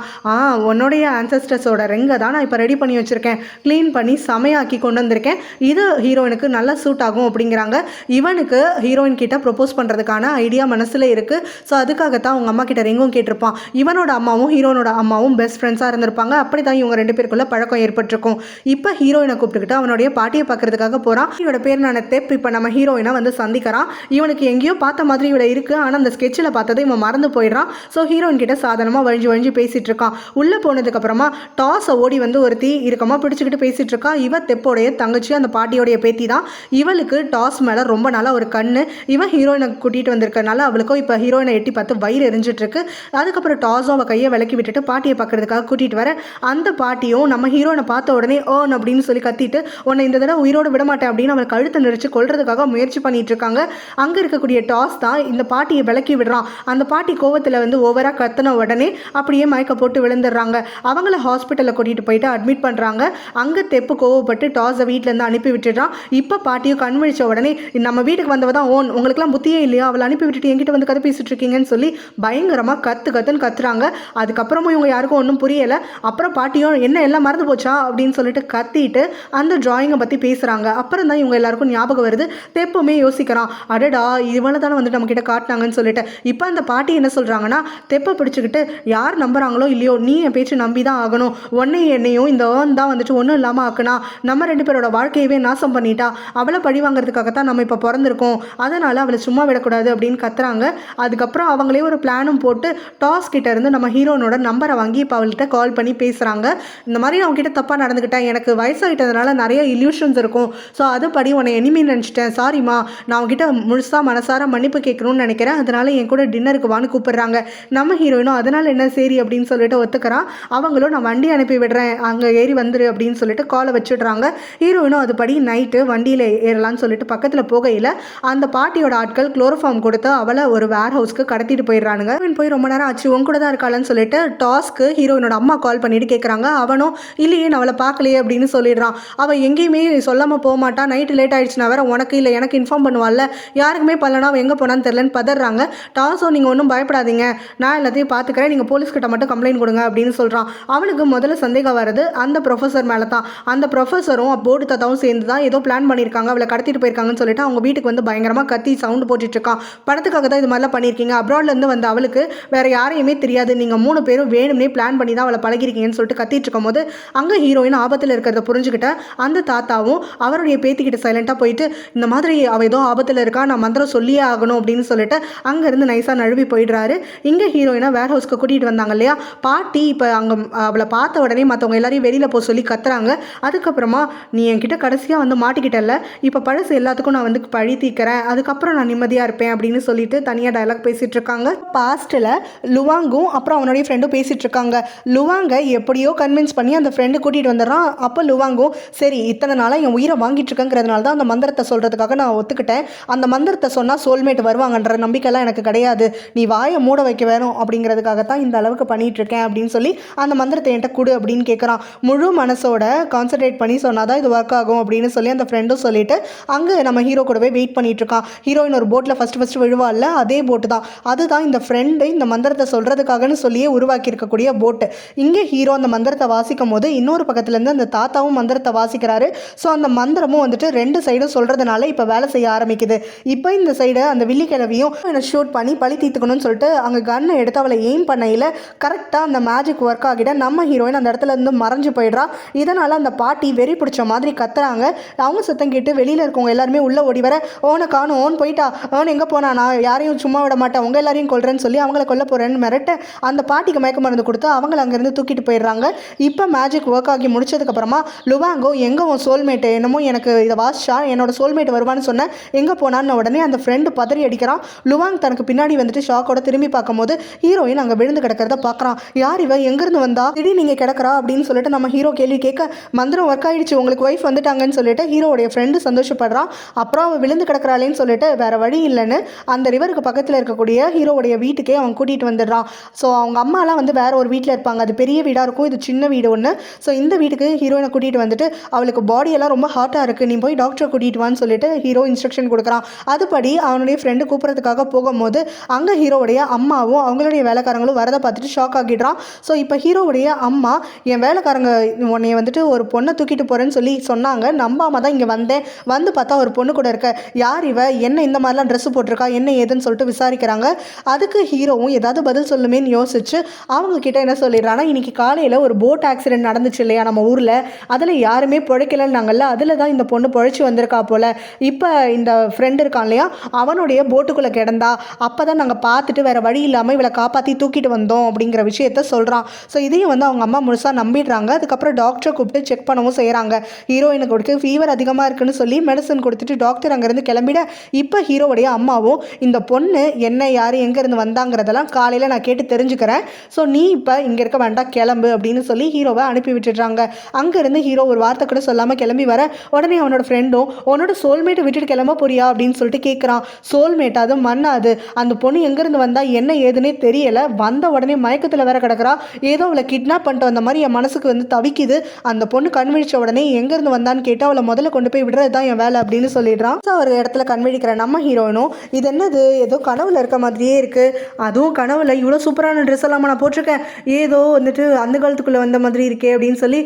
உன்னுடைய ஆன்சஸ்டர்ஸோட ரிங்கை தான் நான் இப்போ ரெடி பண்ணி வச்சுருக்கேன், க்ளீன் பண்ணி சமையாக்கி கொண்டு வந்திருக்கேன், இது ஹீரோயினுக்கு நல்லா சூட் ஆகும் அப்படிங்கிறாங்க. இவனுக்கு ஹீரோயின் கிட்ட ப்ரொப்போஸ் பண்ணுறதுக்கான ஐடியா மனசில் இருக்குது. ஸோ அதுக்காகத்தான் அவங்க அம்மா கிட்ட ரிங்கும் கேட்டிருப்பான். இவனோட அம்மாவும் ஹீரோனோட அம்மாவும் பெஸ்ட் ஃப்ரெண்ட்ஸாக இருந்திருப்பாங்க. அப்படி தான் இவங்க 2 பேருக்குள்ள பழக்கம் ஏற்பட்டிருக்கும். இப்போ ஹீரோயினை கூப்பிட்டுக்கிட்டு அவனுடைய பாட்டியை பார்க்கறதுக்காக போகிறான். இவனோட பேர் நான் தெப். இப்போ நம்ம ஹீரோயினை வந்து சந்திக்கிறான். இவனுக்கு எங்கேயோ பார்த்த மாதிரி இவளை இருக்குது, ஆனால் அந்த ஸ்கெட்சில் பார்த்ததை இவன் மறந்து போயிடுறான். ஸோ ஹீரோயின் கிட்ட சாதாரணமாக வழிஞ்சு பேசிகிட்டு இருக்கான். உள்ளே போனதுக்கப்புறமா டாஸை ஓடி வந்து ஒருத்தி இருக்கமாக பிடிச்சிக்கிட்டு பேசிகிட்டு இருக்கா. இவ தெப்போடைய தங்கச்சி, அந்த பாட்டியோடைய பேத்தி தான். இவளுக்கு டாஸ் மேலே ரொம்ப நாளாக ஒரு கண்ணு. இவன் ஹீரோயினை கூட்டிகிட்டு வந்திருக்கனால அவளுக்கும் இப்போ ஹீரோயினை எட்டி பார்த்து வயிறு எரிஞ்சிட்ருக்கு. அதுக்கப்புறம் டாஸும் அவள் கையை விலக்கி விட்டுட்டு பாட்டியை பார்க்கறதுக்காக கூட்டிகிட்டு வர, அந்த பாட்டியும் நம்ம ஹீரோயினை பார்த்த உடனே ஓன் அப்படின்னு சொல்லி கத்திட்டு, உன்னை இந்த தடவை உயிரோடு விட மாட்டேன் அப்படின்னு அவள் கழுத்தை நெரிச்சு கொள்றதுக்காக முயற்சி பண்ணிட்டு இருக்காங்க. அங்கே இருக்கக்கூடிய டாஸ் தான் இந்த பாட்டியை விலக்கி விடுறான். அந்த பாட்டி கோவத்தில் வந்து ஓவராக கத்தின உடனே அப்படியே மயக்க போட்டு விழுந்துடுறாங்க. அவங்கள ஹாஸ்பிட்டலில் கூட்டிகிட்டு போயிட்டு அட்மிட் பண்ணுறாங்க. அங்கே தெப்பு கோவப்பட்டு டாஸை வீட்டிலேருந்து அனுப்பி விட்டுடுறான். இப்போ பாட்டியும் கண் விழிச்ச உடனே, நம்ம வீட்டுக்கு வந்தவ தான் ஓன், உங்களுக்குலாம் புத்தியே இல்லையா, அவளை அனுப்பி விட்டுட்டு என்கிட்ட வந்து கதை பேசிட்டு இருக்கீங்கன்னு சொல்லி பயங்கரமாக கத்துன்னு கத்துறாங்க. அதுக்கப்புறமும் இவங்க யாருக்கும் ஒன்றும் புரியலை. அப்புறம் பாட்டியும் என்ன எல்லாம் மறந்து போச்சா அப்படின்னு சொல்லிட்டு கத்திட்டு அந்த டிராயிங்கை பற்றி பேசுகிறாங்க. அப்புறம் தான் இவங்க எல்லாருக்கும் ஞாபகம் வருது. தெப்புமே யோசிக்கிறான், அடடா இவனை தானே வந்துட்டு நம்ம கிட்ட காட்டினாங்கன்னு சொல்லிட்டு. இப்போ அந்த பாட்டி என்ன சொல்கிறாங்கன்னா, தெப்ப பிடிச்சிக்கிட்டு யார் நம்புறாங்களோ இல்லையோ நீ என் பேச்சு நம்பி தான் ஆகணும், உன்னையும் என்னையும் இந்த தான் வந்துட்டு ஒன்றும் இல்லாமல் ஆக்குனா, நம்ம 2 பேரோட வாழ்க்கையவே நாசம் பண்ணிட்டா, அவளை பழி வாங்குறதுக்காகத்தான் நம்ம இப்போ பிறந்திருக்கோம், அதனால் அவளை சும்மா விடக்கூடாது அப்படின்னு கத்துறாங்க. அதுக்கப்புறம் அவங்களே ஒரு பிளானும் போட்டு டாஸ் கிட்ட இருந்து நம்ம ஹீரோனோட நம்பரை வாங்கி இப்போ அவள்கிட்ட கால் பண்ணி பேசுகிறாங்க. இந்த மாதிரி நான் அவங்ககிட்ட தப்பாக நடந்துக்கிட்டேன், எனக்கு வயசாகிட்டதுனால நிறைய இல்யூஷன்ஸ் இருக்கும், ஸோ அதுபடி உன்னை எனிமி நினச்சிட்டேன், சாரிம்மா, நான் அவங்ககிட்ட முழுசாக மனசார மன்னிப்பு கேட்கணும்னு நினைக்கிறேன், அதனால என் கூட டின்னருக்கு வான்னு கூப்பிடுறாங்க. நம்ம ஹீரோயினும் அதனால் என்ன சரி அப்படின்னு சொல்லிட்டு ஒத்துக்கிறான். அவங்களும் நான் வண்டி அனுப்பி விடுறேன், அங்கே ஏறி வந்துரு அப்படின்னு சொல்லிட்டு காலை வச்சுடுறாங்க. ஹீரோயினும் அதுபடி நைட்டு வண்டியில் ஏறலான்னு சொல்லிட்டு பக்கத்தில் போகையில் அந்த பாட்டியோட ஆட்கள் குளோரோஃபார்ம் கொடுத்து அவளை ஒரு வேர் ஹவுஸ்க்கு கடத்திட்டு போயிடுறானுங்க. போய் ரொம்ப நேரம் ஆச்சு, உன் கூட தான் இருக்காளன்னு சொல்லிட்டு டாஸ்க்கு ஹீரோயினோட அம்மா கால் பண்ணிட்டு கேட்குறாங்க. அவனும் இல்லையே நான் அவளை பார்க்கலையே அப்படின்னு சொல்லிடுறான். அவள் எங்கேயுமே சொல்லாமல் போக மாட்டான், நைட்டு லேட் ஆகிடுச்சுனா வேற உனக்கு இல்லை எனக்கு இன்ஃபார்ம் பண்ணுவாள்ல, யாருக்குமே பண்ணலனா அவள் எங்கே போனான்னு தெரிலன்னு பதறாங்க. டாஸோ நீங்கள் ஒன்றும் பயப்படாதீங்க, நான் எல்லாத்தையும் பார்த்துக்கிறேன், நீங்கள் போலீஸ்கிட்ட மட்டும் கம்ப்ளைண்ட் கொடுங்க அப்படின்னு சொல்கிறான். அவனுக்கு முதல்ல சந்தேகம் வருது அந்த ப்ரொஃபஸர் மேலே தான். அந்த ப்ரொஃபஸரும் போர்டு தாத்தாவும் சேர்ந்து தான் ஏதோ பிளான் பண்ணியிருக்காங்க, அவளை கடத்திட்டு போயிருக்காங்கன்னு சொல்லிட்டு அவங்க வீட்டுக்கு வந்து பயங்கரமாக கத்தி சவுண்டு போட்டுட்டு இருக்கான். பணத்துக்காக தான் இது மாதிரிலாம் பண்ணியிருக்கீங்க, அப்ராட்லேருந்து வந்து அவளுக்கு வேறு யாரையுமே தெரியாது, நீங்கள் 3 பேரும் வேணும்னே பிளான் பண்ணி தான் அவளை பழகிருக்கீங்கன்னு சொல்லிட்டு கத்திட்டு இருக்கும் போது அங்கே ஹீரோயின் ஆபத்தில் இருக்கிறத புரிஞ்சுக்கிட்ட அந்த தாத்தாவும் அவருடைய பேத்திக்கிட்ட சைலண்ட்டாக போயிட்டு இந்த மாதிரி அவள் ஏதோ ஆபத்தில் இருக்கா, நான் மந்திரம் சொல்லியே ஆகணும் அப்படின்னு சொல்லிட்டு அங்கேருந்து நைஸாக நழுவி போயிடுறாரு. இங்கே ஹீரோயினை வேர் ஹவுஸ்க்கு கூட்டிகிட்டு வந்தாங்க இல்லையா, பாட்டி இப்போ அங்கே அவளை பார்த்த உடனே மற்றவங்க எல்லாரையும் வெளியில் போக சொல்லி கத்துறாங்க. அதுக்கப்புறமா நீ என்கிட்ட கடைசியாக வந்து மாட்டிக்கிட்டல, இப்போ பழசு எல்லாத்துக்கும் நான் வந்து பழி தீக்கிறேன், அதுக்கப்புறம் நான் நிம்மதியாக இருப்பேன் அப்படின்னு சொல்லிட்டு தனியாக டயலாக் பேசிகிட்டு இருக்காங்க. பாஸ்ட்டில் லுவாங்கும் அப்புறம் அவனுடைய ஃப்ரெண்டும் பேசிகிட்டு இருக்காங்க. லுவாங்கை எப்படியோ கன்வின்ஸ் பண்ணி அந்த ஃப்ரெண்டு கூட்டிகிட்டு வந்துடுறான். அப்போ லுவாங்கும் சரி இத்தனை நாளாக என் உயிரை வாங்கிட்டு இருக்கங்கிறதுனால தான் அந்த மந்திரத்தை சொல்கிறதுக்காக நான் ஒத்துக்கிட்டேன், அந்த மந்திரத்தை சொன்னால் சோல்மேட் வருவாங்கன்ற நம்பிக்கைலாம் எனக்கு கிடையாது, நீ வாயை மூட வைக்க வேணும் அப்படிங்கிறதுக்காகத்தான் இந்த அளவுக்கு பண்ணிகிட்டு இருக்கேன் அப்படின்னு சொல்லி அந்த மந்திரத்தை என்கிட்ட கொடு அப்படின்னு கேட்குறான். முழு மனசோட கான்சன்ட்ரேட் பண்ணி சொன்னால் தான் இது ஒர்க் ஆகும் அப்படின்னு சொல்லி அந்த ஃப்ரெண்டும் சொல்லிட்டு அங்கே நம்ம ஹீரோ கூடவே வெயிட் பண்ணிட்டு இருக்கான். ஹீரோயின் ஒரு போட்டில் ஃபஸ்ட்டு விழுவாள்ல, அதே போட்டு தான், அதுதான் இந்த ஃப்ரெண்டு இந்த மந்திரத்தை சொல்கிறதுக்காகன்னு சொல்லியே உருவாக்கி இருக்கக்கூடிய போட்டு. இங்கே ஹீரோ அந்த மந்திரத்தை வாசிக்கும் போது இன்னொரு பக்கத்துலேருந்து அந்த தாத்தாவும் மந்திரத்தை வாசிக்கிறாரு. ஸோ அந்த மந்திரமும் வந்துட்டு 2 சைடும் சொல்கிறதுனால இப்போ வேலை செய்ய ஆரம்பிக்குது. இப்போ இந்த சைடு அந்த வில்லிக்கிழவியும் ஷூட் பண்ணி பழி தீர்த்துக்கணும்னு சொல்லிட்டு அங்கே கன்னை எடுத்து அவளை எய்ம் பண்ணையில் கரெக்டாக அந்த மேஜிக் ஒர்க் ஆகிட நம்ம ஹீரோயின் அந்த இடத்துல இருந்து மறைஞ்சு போயிடுறா. இதனால் அந்த பாட்டி வெறி பிடிச்ச மாதிரி கத்துறாங்க. அவங்க சத்தம் கேட்டு வெளியில் இருக்கவங்க எல்லாருமே உள்ளே ஓடி வர ஓனை காணும், ஓன் போயிட்டா, ஓன் எங்கே போனா, நான் யாரையும் சும்மா விட மாட்டேன், உங்கள் எல்லாரையும் கொல்றேன்னு சொல்லி அவங்கள கொல்ல போகிறேன்னு மிரட்ட அந்த பாட்டிக்கு மயக்க மருந்து கொடுத்து அவங்கள அங்கேருந்து தூக்கிட்டு போயிடுறாங்க. இப்போ மேஜிக் ஒர்க் ஆகி முடிச்சதுக்கப்புறமா லுவாங்கோ எங்கே உன் சோல்மேட்டு, என்னமோ எனக்கு இதை வாசிச்சா என்னோட சோல்மேட் வருவான்னு சொன்னேன், எங்கே போனான்னு உடனே அந்த ஃப்ரெண்டு பதறி அடிக்கிறான். லுவாங் தனக்கு பின்னாடி வந்துட்டு ஷாக்கோட திரும்பி பார்க்கும்போது ஹீரோயின் அங்கே விழுந்து கிடக்கிறத பார்க்குறான். யார் இவ, எங்கேருந்து வந்தா, திடீர்னு நீங்கள் கிடக்கிறா அப்படின்னு சொல்லிட்டு நம்ம ஹீரோ கேள்வி கேட்க மந்திரம் ஒர்க் ஆகிடுச்சு, உங்களுக்கு ஒய்ஃப் வந்துட்டாங்கன்னு சொல்லிட்டு ஹீரோடைய ஃப்ரெண்டு சந்தோஷப்படுறான். அப்புறம் அவன் விழுந்து கிடக்கிறாளேன்னு சொல்லிட்டு வேறு வழி இல்லைன்னு அந்த ரிவருக்கு பக்கத்தில் இருக்கக்கூடிய ஹீரோவுடைய வீட்டுக்கே அவன் கூட்டிகிட்டு வந்துடுறான். ஸோ அவங்க அம்மாலாம் வந்து வேறு ஒரு வீட்டில் இருப்பாங்க, அது பெரிய வீடாக இருக்கும், இது சின்ன வீடு ஒன்று. ஸோ இந்த வீட்டுக்கு ஹீரோயினை கூட்டிகிட்டு வந்துட்டு அவளுக்கு பாடியெல்லாம் ரொம்ப ஹாட்டாக இருக்குது, நீ போய் டாக்டரை கூட்டிகிட்டு வான்னு சொல்லிட்டு ஹீரோ இன்ஸ்ட்ரக்ஷன் கொடுக்குறான். அதுபடி அவனுடைய ஃப்ரெண்டு கூப்பிட்றதுக்காக போகும்போது அங்கே ஹீரோவுடைய அம்மாவும் அவங்களுடைய வேலைக்காரங்களும் வரதை பார்த்துட்டு ஷாக் ஆகிடுறான். ஸோ இப்போ ஹீரோவுடைய அம்மா என் வேலைக்காரங்க உன்னைய வந்துட்டு ஒரு பொண்ணை தூக்கிட்டு போகிறேன்னு சொல்லி சொன்னாங்க, நம்பாம தான் இங்கே வந்தேன், வந்து பார்த்தா ஒரு பொண்ணு கூட இருக்க, யார் இவ, என்ன இந்த மாதிரிலாம் ட்ரெஸ்ஸு போட்டிருக்கா, என்ன ஏதுன்னு சொல்லிட்டு விசாரிக்கிறாங்க. அதுக்கு ஹீரோவும் ஏதாவது பதில் சொல்லுமேன்னு யோசிச்சு அவங்க கிட்ட என்ன சொல்லிடுறான்னா, இன்னைக்கு காலையில் ஒரு போட் ஆக்சிடென்ட் நடந்துச்சு இல்லையா நம்ம ஊரில், அதில் யாருமே பிழைக்கலன்னாங்கல்ல, அதில் தான் இந்த பொண்ணு பிழைச்சி வந்திருக்கா போல், இப்போ இந்த ஃப்ரெண்டு இருக்கான் இல்லையா அவனுடைய போட்டுக்குள்ளே கிடந்தா, அப்போ தான் நாங்கள் பார்த்துட்டு வேறு வழி இல்லாமல் இவளை காப்பாற்றி தூக்கிட்டு வந்தோம் அப்படிங்கிற விஷயத்த சொல்கிறான். ஸோ இதையும் வந்து அவங்க அம்மா முழுசாக நம்பிடுறாங்க. அதுக்கப்புறம் டாக்டரை கூப்பிட்டு செக் பண்ணவும் செய்கிறாங்க. ஹீரோயினுக்கு கொடுத்து ஃபீவர் அதிகமாக இருக்குன்னு சொல்லி மெடிசன் கொடுத்துட்டு டாக்டர் அங்கேருந்து கிளம்பிட இப்போ ஹீரோவுடைய அம்மாவும் இந்த பொண்ணு என்ன யார் எங்கேருந்து வந்தாங்கிறதெல்லாம் காலையில் நான் கேட்டு தெரிஞ்சுக்கிறேன், ஸோ நீ இப்போ இங்கே இருக்க வேண்டாம் கிளம்பு அப்படின்னு சொல்லி ஹீரோவை அனுப்பி விட்டுடுறாங்க. அங்கேருந்து ஹீரோ ஒரு வார்த்தை கூட சொல்லாமல் கிளம்பி வர உடனே அவனோட ஃப்ரெண்டும் உன்னோட சோல்மேட்டை விட்டுட்டு கிளம்ப போறியா அப்படின்னு சொல்லிட்டு கேட்குறான். சோல்மேட் அது மண்ணாது, அந்த பொண்ணு எங்கேருந்து வந்தால் என்ன ஏதுன்னே தெரியலை, வந்த உடனே மயக்கத்தில் வேற கிடக்கிறா, ஏதோ அவளை கிட்னாப் பண்ணிட்டு வந்த மாதிரி என் மனசுக்கு வந்து தவிக்குது, அந்த பொண்ணு கண்விழிச்ச உடனே எங்கேருந்து வந்தான்னு கேட்டு அவளை முதல்ல கொண்டு போய் விடுறது தான் என் வேலை அப்படின்னு சொல்லிடுறான். ஸோ ஒரு இடத்துல கண்விழிக்கிற நம்ம ஹீரோயினும் இது என்னது ஏதோ கனவுல இருக்க மாதிரியே இருக்குது, அதுவும் கனவுல இவ்வளோ சூப்பரான ட்ரெஸ் எல்லாம் நான் போட்டிருக்கேன், ஏதோ வந்துட்டு அந்த காலத்துக்குள்ளே வந்த மாதிரி இருக்கே அப்படின்னு சொல்லி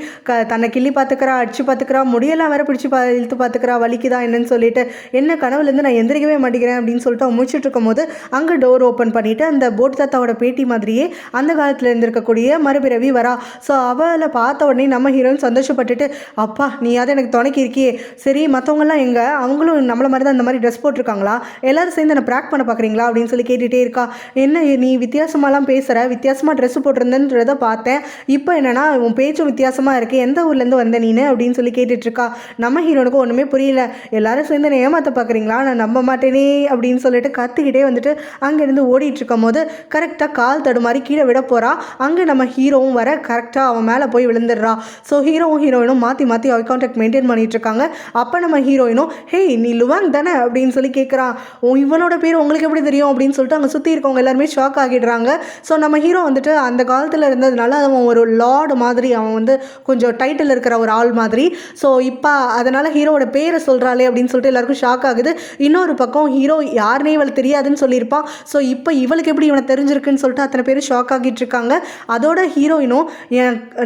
தன்னை கிள்ளி பார்த்துக்கிறா, அடிச்சு பார்த்துக்கிறா, முடியெல்லாம் வேற பிடிச்சி இழுத்து பார்த்துக்கிறா, வலிக்குதா என்னன்னு சொல்லிட்டு, என்ன கனவுலேருந்து நான் எந்திரிக்கவே மாட்டேங்கிறேன் அப்படின்னு சொல்லிட்டு அவன் முடிச்சுட்டு இருக்கும் போது அங்கே டோர் ஓப்பன் பண்ணிவிட்டு அந்த போட் தாத்தாவோட பேட்டி மாதிரியே அந்த காலத்தில் இருந்திருக்கக்கூடிய மறுபிறவி வரா. ஸோ அவளை பார்த்த உடனே நம்ம ஹீரோயின் சந்தோஷப்பட்டுட்டு, அப்பா நீயாவது எனக்கு துணைக்கி இருக்கியே, சரி மற்றவங்கலாம் எங்கே, அவங்களும் நம்மளை மாதிரி தான் இந்த மாதிரி ட்ரெஸ் போட்டிருக்காங்களா, எல்லோரும் சேர்ந்து என்னை ப்ராக் பண்ண பார்க்குறீங்களா அப்படின்னு சொல்லி கேட்டுகிட்டே இருக்கா. என்ன நீ வித்தியாசமாலாம் பேசுகிற, வித்தியாசமாக ட்ரெஸ்ஸு போட்டிருந்தேன்றதை பார்த்தேன், இப்போ என்னென்னா உன் பேச்சும் வித்தியாசமாக இருக்குது, எந்த ஊர்லேருந்து வந்த நீனு அப்படின்னு சொல்லி கேட்டுட்ருக்கா. நம்ம ஹீரோனுக்கு ஒன்றுமே புரியல. எல்லாரும் சேர்ந்து என்னை ஏமாற்ற பார்க்குறீங்களா, நான் நம்ப மாட்டேனே அப்படின்னு சொல்லிட்டு கத்திக்கிட்டே வந்துட்டு அங்கேருந்து ஓடிட்டு இருக்கும் போது கரெக்டாக கால் தடுமாறி கீழே விட போகிறா. அங்கே நம்ம ஹீரோவும் வர கரெக்டாக அவன் மேலே போய் விழுந்துடுறா. ஸோ ஹீரோவும் ஹீரோயினும் மாற்றி மாற்றி ஐ கான்டாக்ட் மெயின்டைன் பண்ணிட்டு இருக்காங்க. அப்போ நம்ம ஹீரோயினும் ஹே நீ லுவாங் தானே அப்படின்னு சொல்லி கேட்குறான். இவனோட பேர் உங்களுக்கு எப்படி தெரியும் அப்படின்னு சொல்லிட்டு அங்கே சுற்றி இருக்கவங்க எல்லாருமே ஷாக் ஆகிடுறாங்க. ஸோ நம்ம ஹீரோ வந்துட்டு அந்த காலத்தில் இருந்ததுனால அவன் ஒரு லார்டு மாதிரி, அவன் வந்து கொஞ்சம் டைட்டில் இருக்கிற ஒரு ஆள் மாதிரி. ஸோ இப்போ அதனால் ஹீரோவோட பேரை சொல்கிறாளே அப்படின்னு சொல்லிட்டு எல்லாருக்கும் ஷாக் ஆகுது. இன்னொரு பக்கம் ஹீரோ யாருனே இவளுக்கு தெரியாதுன்னு சொல்லியிருப்பான். ஸோ இப்போ இவளுக்கு எப்படி இவனை தெரிஞ்சிருக்குன்னு சொல்லிட்டு அத்தனை பேர் ஷாக் ஆகிட்டு இருக்காங்க. அதோட ஹீரோயினும்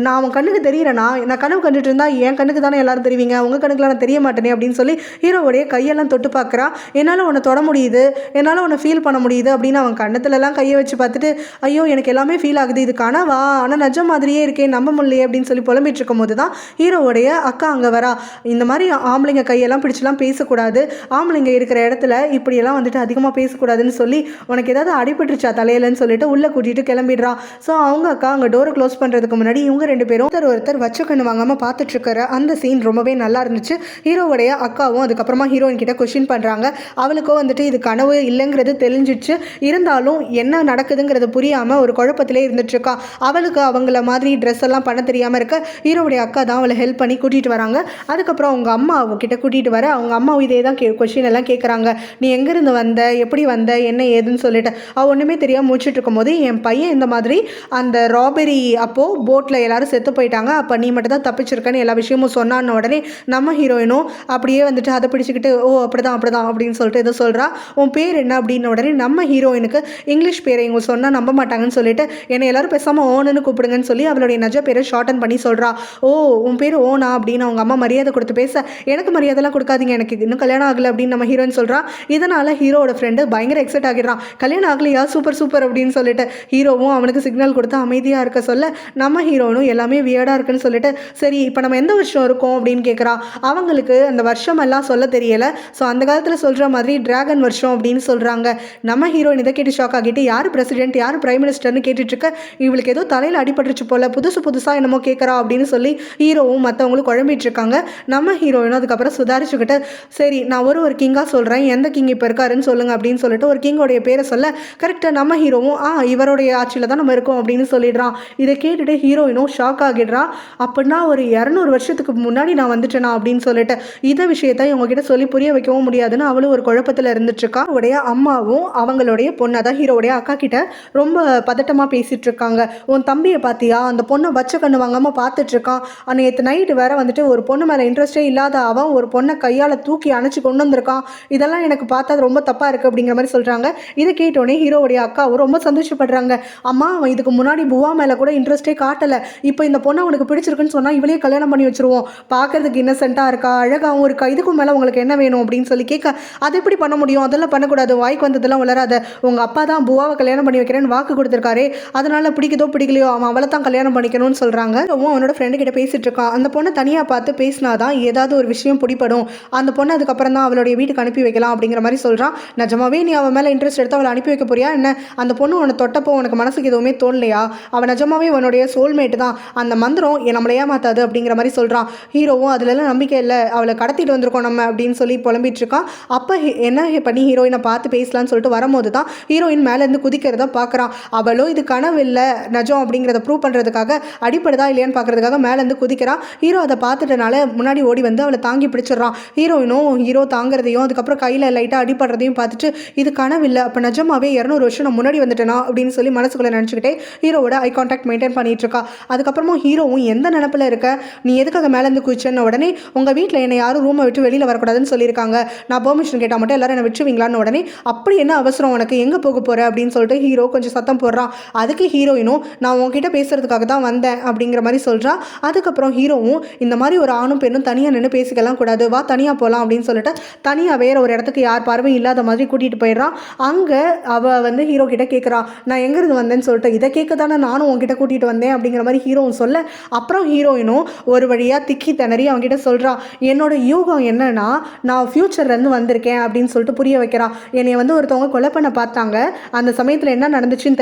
நான் அவன் கண்ணுக்கு தெரியறேனா, நான் கனவு கண்டுட்டு இருந்தா என் கண்ணுக்கு தானே எல்லாரும் தெரிவிங்க, உங்கள் கண்ணுக்குலாம் நான் தெரிய மாட்டேனே அப்படின்னு சொல்லி ஹீரோவுடைய கையெல்லாம் தொட்டு பார்க்குறா. என்னால் உன்னை தொட முடியுது, என்னால் உன்னை ஃபீல் பண்ண முடியுது அப்படின்னு அவன் கண்ணத்துலலாம் கையை வச்சு பார்த்துட்டு, ஐயோ எனக்கு எல்லாமே ஃபீல் ஆகுது, இது கனவா, ஆனால் நிஜம் மாதிரியே இருக்கே, நம்ப முடியலையே அப்படின்னு சொல்லி புலம்பிட்டு இருக்கும் போது தான் ஹீரோவுடைய அக்கா அங்கே வரா. இந்த மாதிரி ஆம்பளைங்க கையெல்லாம் பிடிச்சலாம் பேசக்கூடாது, ஆம்பளைங்க இருக்கிற இடத்துல இப்படியெல்லாம் வந்துட்டு அதிகமாக பேசக்கூடாதுன்னு சொல்லி உனக்கு ஏதாவது அடிபட்டுருச்சா தலையிலன்னு சொல்லிட்டு உள்ளே கூட்டிகிட்டு கிளம்பிடுறான். ஸோ அவங்க அக்கா அங்கே டோரை க்ளோஸ் பண்ணுறதுக்கு முன்னாடி இவங்க ரெண்டு பேரும் ஒருத்தர் வச்ச கண்ணு வாங்காமல் பார்த்துட்ருக்கிற அந்த சீன் ரொம்பவே நல்லா இருந்துச்சு. ஹீரோவுடைய அக்காவும் அதுக்கப்புறமா ஹீரோயின் கிட்ட கொஷின் பண்ணுறாங்க. அவளுக்கோ வந்துட்டு இது கனவு இல்லைங்கிறது தெரிஞ்சிச்சு, இருந்தாலும் என்ன நடக்குதுங்கிறது புரியாமல் ஒரு குழப்பத்திலே இருந்துட்டுருக்கா. அவளுக்கு அவங்கள மாதிரி ட்ரெஸ் எல்லாம் பண்ண தெரியாமல் இருக்க ஹீரோவுடைய அக்கா தான் அவளை ஹெல்ப் பண்ணி கூட்டிகிட்டு வராங்க. அதுக்கப்புறம் அவங்க அம்மா அவங்ககிட்ட கூட்டிகிட்டு வர அவங்க அம்மா இதே தான் கொஷின் எல்லாம் கேட்குறாங்க. நீ எங்கேருந்து வந்த, எப்படி வந்த, என்ன ஏதுன்னு சொல்லிட்டு. அவள் ஒன்றுமே தெரியாமல் முடிச்சுட்டு இருக்கும் போது என் பையன் இந்த மாதிரி அந்த ராபரி அப்போது போட்டில் எல்லாரும் செத்து போயிட்டாங்க, அப்போ நீ மட்டும் தான் தப்பிச்சிருக்கேன்னு எல்லா விஷயமும் சொன்னான்னு உடனே நம்ம ஹீரோயினும் அப்படியே வந்துட்டு அதை பிடிச்சிக்கிட்டு ஓ அப்படிதான் அப்படின்னு சொல்லிட்டு இதை சொல்கிறா. உன் பேர் என்ன அப்படின்னு உடனே நம்ம ஹீரோயினுக்கு இங்கிலீஷ் பேரை இவங்க சொன்னால் நம்ப மாட்டாங்கன்னு சொல்லிட்டு என்னை எல்லாரும் பேசாமல் ஓனுன்னு கூப்பிடுங்கன்னு சொல்லி அவளுடைய நஜ பேரை ஷார்டன் பண்ணி சொல்கிறா. ஓ உன் பேர் ஓனா அப்படின்னு அவங்க அம்மா மரியாதை கொடுத்து பேச, எனக்கு மரியாதைலாம் கொடுக்காதீங்க, எனக்கு இன்னும் கல்யாணம் ஆகலை அப்படின்னு நம்ம ஹீரோயின் சொல்கிறா. இதனால் ஹீரோட ஃப்ரெண்டு பயங்கர எக்ஸைட் ஆகிடுறான். கல்யாணம் ஆகலையா, சூப்பர் அப்படின்னு சொல்லிட்டு ஹீரோவும் அவனுக்கு சிக்னல் கொடுத்து அமைதியாக இருக்க சொல்ல நம்ம ஹீரோனும் எல்லாமே வியர்டாக இருக்குன்னு சொல்லிட்டு சரி இப்போ நம்ம எந்த வருஷம் இருக்கோம் அப்படின்னு கேட்குறா. அவங்களுக்கு அந்த வருஷம் எல்லாம் சொல்ல தெரியலை. ஸோ அந்த காலத்தில் சொல்கிற மாதிரி டிராகன் வருஷம் அப்படின்னு சொல்கிறாங்க. நம்ம ஹீரோயின் இதை கேட்டு ஷாக் ஆகிட்டு யார் பிரசிடென்ட் யார் பிரைம் மினிஸ்டர்னு கேட்டுட்ருக்க, இவளுக்கு ஏதோ தலையில் அடிபட்டுருச்சு போல், புதுசாக என்னமோ கேட்குறா அப்படின்னு சொல்லி ஹீரோவும் மற்றவங்களும் குழம்பிட்டு இருக்காங்க. நம்ம ஹீரோயினும் அதுக்கப்புறம் சுதாரிச்சுக்கிட்டு சரி நான் ஒரு கிங்காக சொல்கிறேன், எந்த கிங் இப்போ இருக்காருன்னு சொல்லுங்கள் அப்படின்னு சொல்லிட்டு ஒரு கிங்கோடைய பேரை சொல்ல கரெக்டாக நம்ம ஹீரோவும் இவருடைய ஆட்சியில் தான் நம்ம இருக்கோம் அப்படின்னு சொல்லிடுறான். இதை கேட்டுட்டு ஹீரோயினும் ஷாக் ஆகிடுறான். அப்படின்னா ஒரு 200 வருஷத்துக்கு முன்னாடி நான் வந்துட்டேனா அப்படின்னு சொல்லிட்டு இதை விஷயத்தை இவங்ககிட்ட சொல்லி புரிய வைக்கவும் முடியாதுன்னு அவளும் ஒரு குழப்பத்தில் இருந்துட்டுருக்கா. உடைய அம்மாவும் அவங்களுடைய பொண்ணு அதான் ஹீரோடைய அக்கா கிட்ட ரொம்ப பதட்டமாக பேசிகிட்டு இருக்காங்க. உன் தம்பியை பார்த்தியா, அந்த பொண்ணை வச்ச கண்ணு வாங்காமல் பார்த்துட்ருக்கான், நேற்று நைட்டு வேற வந்துட்டு ஒரு பொண்ணு மேலே இன்ட்ரெஸ்டே இல்லாத அவன் ஒரு பொண்ணை கையால் தூக்கி அணைச்சி கொண்டு வந்திருக்கான், இதெல்லாம் எனக்கு பார்த்தா ரொம்ப தப்பாக இருக்குது அப்படிங்கிற மாதிரி சொல்கிறாங்க. இதை கேட்டோடனே ஹீரோவுடைய அக்காவும் ரொம்ப சந்தோஷப்படுறாங்க. அம்மா அவன் இதுக்கு முன்னாடி புவா மேலே கூட இன்ட்ரெஸ்டே காட்டலை, இப்போ இந்த பொண்ணை அவனுக்கு பிடிச்சிருக்குன்னு சொன்னால் இவளையே கல்யாணம் பண்ணி வச்சுருவோம், பார்க்கறதுக்கு இன்னசென்ட்டாக இருக்கா, அழகாகவும் இருக்கா, இதுக்கும் மேலே உங்களுக்கு என்ன வேணும் அப்படின்னு சொல்லி கேட்க அது எப்படி பண்ண முடியும், அதெல்லாம் பண்ணக்கூடாது, வாய்க்கு வந்ததெல்லாம் வளராத, உங்கள் அப்பா தான் புவாவை கல்யாணம் பண்ணி வைக்கிறேன்னு வாக்கு கொடுத்துருக்காரு, அதனால் பிடிக்குதோ பிடிக்கலையோ அவன் அவளை தான் கல்யாணம் பண்ணிக்கணும்னு சொல்கிறாங்க. அவனோட ஃப்ரெண்டு கிட்ட பேசிகிட்டு இருக்கான். அந்த பொண்ணை தனியாக பார்த்து பேசினாதான் ஏதாவது ஒரு விஷயம் பிடிப்படும், அந்த பொண்ணை அதுக்கப்புறம் தான் அவளுடைய வீட்டுக்கு அனுப்பி வைக்கலாம் அப்படிங்கிற மாதிரி சொல்கிறான். நிஜமாவே நீ அவன் மேலே இன்ட்ரெஸ்ட் எடுத்து அவளை அனுப்பி வைக்க போறியா என்ன, அந்த பொண்ணு உன்னை தொட்டப்போ உனக்கு மனசுக்கு எதுவுமே தோணலையா, அவன் நிஜமாவே உன்னுடைய சோல்மேட்டு தான், அந்த மந்திரம் நம்மளை ஏமாத்தாது அப்படிங்கிற மாதிரி சொல்கிறான். ஹீரோவும் அதுலலாம் நம்பிக்கை இல்லை, அவளை கடத்திட்டு வந்திருக்கோம் நம்ம அப்படின்னு சொல்லி புலம்பிட்டு இருக்கான். அப்போ என்ன பண்ணி ஹீரோயினை பார்த்து பேசலான்னு சொல்லிட்டு வரும்போது தான் ஹீரோயின் மேலேருந்து குதிக்கிறத பார்க்குறான். அவளோ இது கனவு இல்லை நிஜம் அப்படிங்கிறத ப்ரூவ் பண்ணுறதுக்காக அடிப்படுதா இல்லையான்னு பார்க்குறதுக்காக மேலேருந்து குதிக்கிறான். ஹீரோ அதை பார்த்துட்டனால முன்னாடி ஓடி வந்து அவளை தாங்கி பிடிச்சிடறான். ஹீரோயினும் ஹீரோ தாங்கிறதையும் அதுக்கப்புறம் கையில் லைட்டாக அடிப்படுறதையும் பார்த்துட்டு இது கனவு இல்லை, அப்போ நிஜமாவே 200 வருஷம் நான் முன்னாடி வந்துட்டேனா அப்படின்னு சொல்லி மனசுக்குள்ளே நினச்சிக்கிட்டே ஹீரோவோட ஐ கான்டாக்ட் மெயின்டைன் பண்ணிட்டு இருக்கா. அதுக்கப்புறமா ஹீரோவும் எந்த நினப்பில் இருக்க, நீ எதுக்காக மேலேருந்து குதிச்சேன்னு உடனே உங்கள் வீட்டில் என்னை யாரும் ரூமை விட்டு வெளியில் வரக்கூடாதுன்னு சொல்லியிருக்காங்க, நான் பெர்மிஷன் கேட்டால் மட்டும் எல்லாரும் என்னை விட்டுருவீங்களான்னு உடனே அப்படி என்ன அவசரம் உனக்கு, எங்கே போக போகிற அப்படின்னு சொல்லிட்டு ஹீரோ கொஞ்சம் சத்தம் போடுறான். அதுக்கு ஹீரோயினும் நான் உங்ககிட்ட பேசுறதுக்காக தான் வந்தேன் அப்படிங்கிற மாதிரி சொல்கிறா. அதுக்கப்புறம் ஹீரோவும் இந்த மாதிரி ஒரு ஆணும் பெண்ணும் தனியாக நின்று பேசிக்கலாம் கூடாது, வா தனியாக போகலாம் அப்படின்னு சொல்லிட்டு தனியாக வேற ஒரு இடத்துக்கு யார் பார்வையும் இல்லாத மாதிரி கூட்டிகிட்டு போயிடுறான். அங்கே அவள் வந்து ஹீரோ கிட்ட கேட்குறா, நான் எங்கேருந்து வந்தேன்னு சொல்லிட்டு. இதை கேட்க தானே நானும் உங்ககிட்ட கூட்டிகிட்டு வந்தேன் அப்படிங்கிற மாதிரி ஹீரோவும் சொல்ல, அப்புறம் ஹீரோயினும் ஒரு வழியாக திக்கி திணறி அவங்ககிட்ட சொல்கிறான், என்னோட யூகம் என்னன்னா நான் ஃப்யூச்சர்லேருந்து வந்திருக்கேன் அப்படின்னு சொல்லிட்டு புரிய வைக்கிறான். என்னை வந்து ஒருத்தவங்க கொலை பண்ண பார்த்தாங்க, அந்த சமயத்தில் என்ன நடந்துச்சுன்னு